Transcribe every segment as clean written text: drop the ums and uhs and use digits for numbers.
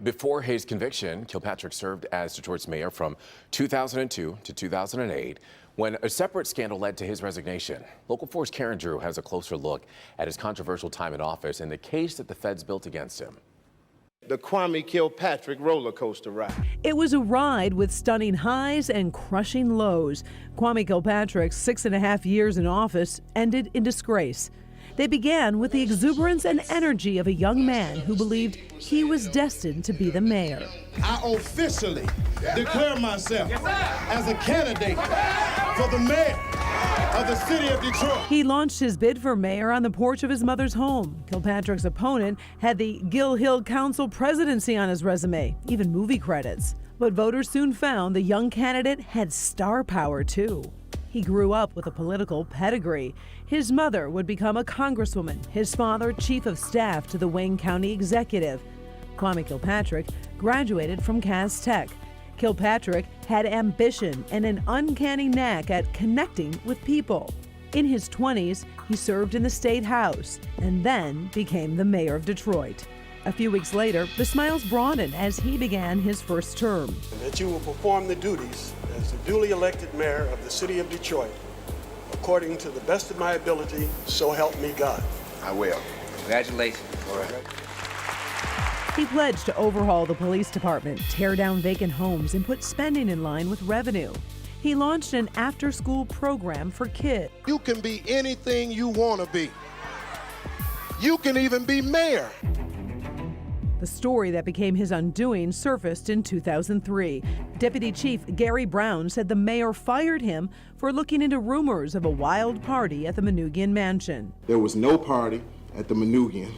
Before his conviction, Kilpatrick served as Detroit's mayor from 2002 to 2008, when a separate scandal led to his resignation. Local 4's Karen Drew has a closer look at his controversial time in office and the case that the feds built against him. The Kwame Kilpatrick roller coaster ride. It was a ride with stunning highs and crushing lows. Kwame Kilpatrick's 6.5 years in office ended in disgrace. They began with the exuberance and energy of a young man who believed he was destined to be the mayor. I officially declare myself as a candidate for the mayor of the city of Detroit. He launched his bid for mayor on the porch of his mother's home. Kilpatrick's opponent had the Gill Hill Council presidency on his resume, even movie credits. But voters soon found the young candidate had star power too. He grew up with a political pedigree. His mother would become a congresswoman, his father chief of staff to the Wayne County executive. Kwame Kilpatrick graduated from Cass Tech. Kilpatrick had ambition and an uncanny knack at connecting with people. In his 20s, he served in the state house and then became the mayor of Detroit. A few weeks later, the smiles broadened as he began his first term. That you will perform the duties as the duly elected mayor of the city of Detroit, according to the best of my ability, so help me God. I will. Congratulations. All right. He pledged to overhaul the police department, tear down vacant homes, and put spending in line with revenue. He launched an after-school program for kids. You can be anything you want to be. You can even be mayor. The story that became his undoing surfaced in 2003. Deputy Chief Gary Brown said the mayor fired him for looking into rumors of a wild party at the Manoogian mansion. There was no party at the Manoogian.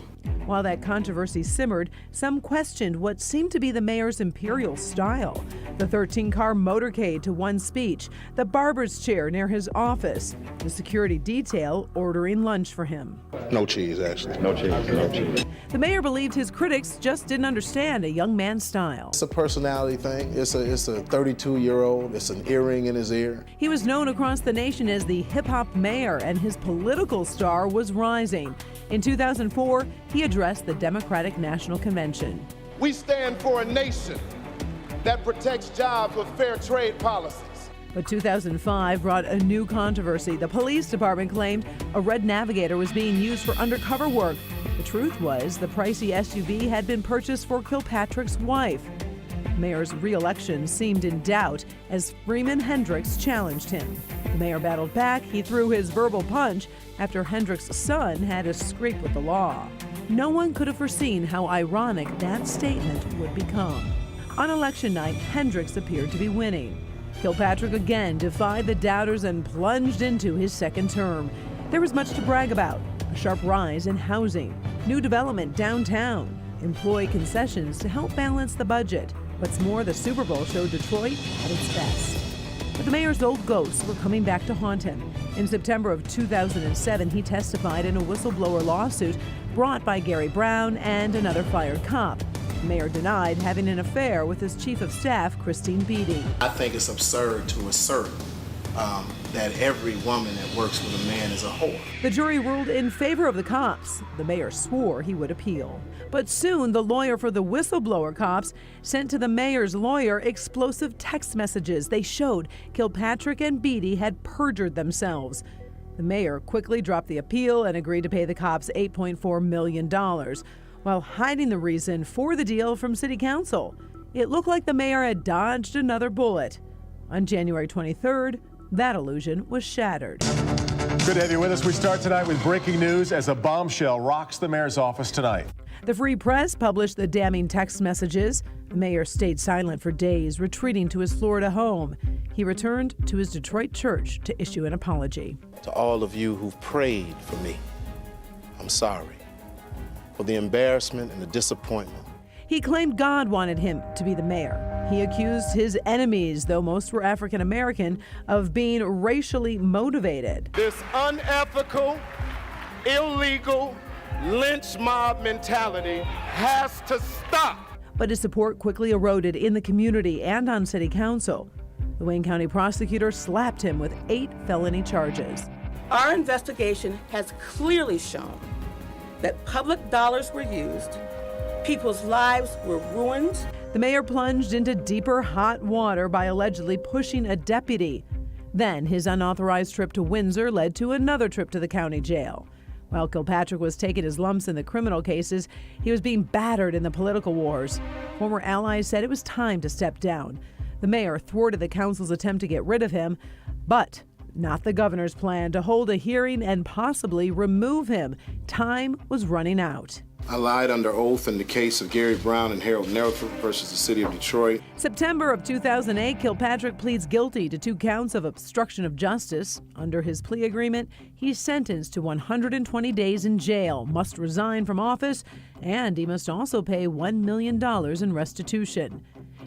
While that controversy simmered, some questioned what seemed to be the mayor's imperial style. The 13-car motorcade to one speech, the barber's chair near his office, the security detail ordering lunch for him. No cheese, actually. No cheese, no cheese. The mayor believed his critics just didn't understand a young man's style. It's a personality thing. It's a 32-year-old. It's an earring in his ear. He was known across the nation as the hip-hop mayor, and his political star was rising. In 2004, he addressed the Democratic National Convention. We stand for a nation that protects jobs with fair trade policies. But 2005 brought a new controversy. The police department claimed a red Navigator was being used for undercover work. The truth was the pricey SUV had been purchased for Kilpatrick's wife. The mayor's re-election seemed in doubt as Freeman Hendricks challenged him. The mayor battled back. He threw his verbal punch after Hendricks' son had a scrape with the law. No one could have foreseen how ironic that statement would become. On election night, Hendricks appeared to be winning. Kilpatrick again defied the doubters and plunged into his second term. There was much to brag about: a sharp rise in housing, new development downtown, employee concessions to help balance the budget. What's more, the Super Bowl showed Detroit at its best. But the mayor's old ghosts were coming back to haunt him. In September of 2007, he testified in a whistleblower lawsuit brought by Gary Brown and another fired cop. The mayor denied having an affair with his chief of staff, Christine Beatty. I think it's absurd to assert that every woman that works with a man is a whore. The jury ruled in favor of the cops. The mayor swore he would appeal. But soon, the lawyer for the whistleblower cops sent to the mayor's lawyer explosive text messages. They showed Kilpatrick and Beatty had perjured themselves. The mayor quickly dropped the appeal and agreed to pay the cops $8.4 million, while hiding the reason for the deal from city council. It looked like the mayor had dodged another bullet. On January 23rd, that illusion was shattered. Good to have you with us. We start tonight with breaking news as a bombshell rocks the mayor's office tonight. The Free Press published the damning text messages. The mayor stayed silent for days, retreating to his Florida home. He returned to his Detroit church to issue an apology. To all of you who've prayed for me, I'm sorry for the embarrassment and the disappointment. He claimed God wanted him to be the mayor. He accused his enemies, though most were African American, of being racially motivated. This unethical, illegal lynch mob mentality has to stop. But his support quickly eroded in the community and on city council. The Wayne County prosecutor slapped him with 8 felony charges. Our investigation has clearly shown that public dollars were used People's lives were ruined. The mayor plunged into deeper hot water by allegedly pushing a deputy. Then his unauthorized trip to Windsor led to another trip to the county jail. While Kilpatrick was taking his lumps in the criminal cases, he was being battered in the political wars. Former allies said it was time to step down. The mayor thwarted the council's attempt to get rid of him, but not the governor's plan to hold a hearing and possibly remove him. Time was running out. I lied under oath in the case of Gary Brown and Harold Nerford versus the city of Detroit. September of 2008, Kilpatrick pleads guilty to 2 counts of obstruction of justice. Under his plea agreement, he's sentenced to 120 days in jail, must resign from office, and he must also pay $1 million in restitution.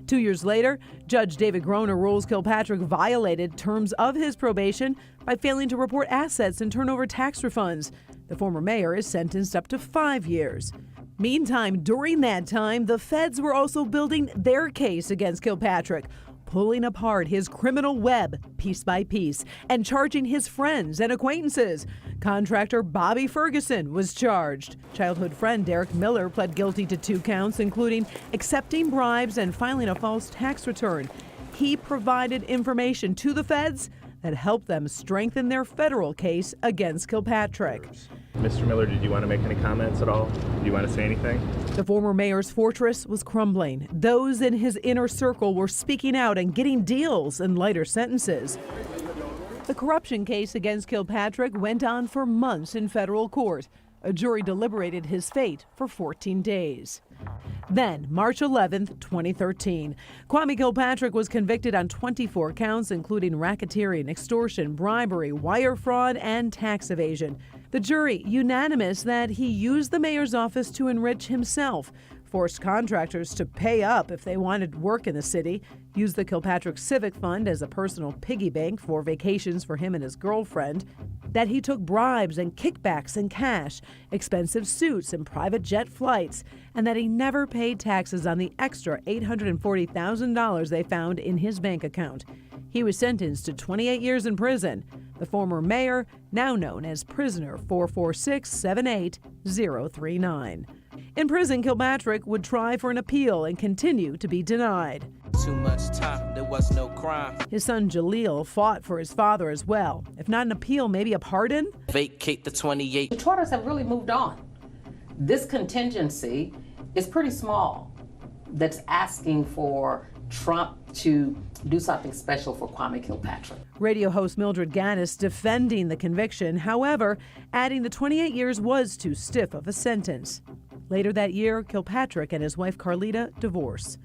2 years later, Judge David Groner rules Kilpatrick violated terms of his probation by failing to report assets and turn over tax refunds. The former mayor is sentenced up to 5 years. Meantime, during that time, the feds were also building their case against Kilpatrick, pulling apart his criminal web piece by piece and charging his friends and acquaintances. Contractor Bobby Ferguson was charged. Childhood friend Derek Miller pled guilty to 2 counts, including accepting bribes and filing a false tax return. He provided information to the feds that helped them strengthen their federal case against Kilpatrick. Mr. Miller, did you want to make any comments at all? Do you want to say anything? The former mayor's fortress was crumbling. Those in his inner circle were speaking out and getting deals and lighter sentences. The corruption case against Kilpatrick went on for months in federal court. A jury deliberated his fate for 14 days. Then, March 11, 2013, Kwame Kilpatrick was convicted on 24 counts, including racketeering, extortion, bribery, wire fraud, and tax evasion. The jury unanimous that he used the mayor's office to enrich himself, forced contractors to pay up if they wanted work in the city, used the Kilpatrick Civic Fund as a personal piggy bank for vacations for him and his girlfriend, that he took bribes and kickbacks in cash, expensive suits and private jet flights, and that he never paid taxes on the extra $840,000 they found in his bank account. He was sentenced to 28 years in prison. The former mayor, now known as prisoner 446-78039. In prison, Kilpatrick would try for an appeal and continue to be denied. Too much time, there was no crime. His son Jaleel fought for his father as well. If not an appeal, maybe a pardon? Vacate the 28. Detroiters have really moved on. This contingency is pretty small that's asking for Trump to do something special for Kwame Kilpatrick. Radio host Mildred Gaddis defending the conviction, however, adding the 28 years was too stiff of a sentence. Later that year, Kilpatrick and his wife Carlita divorced.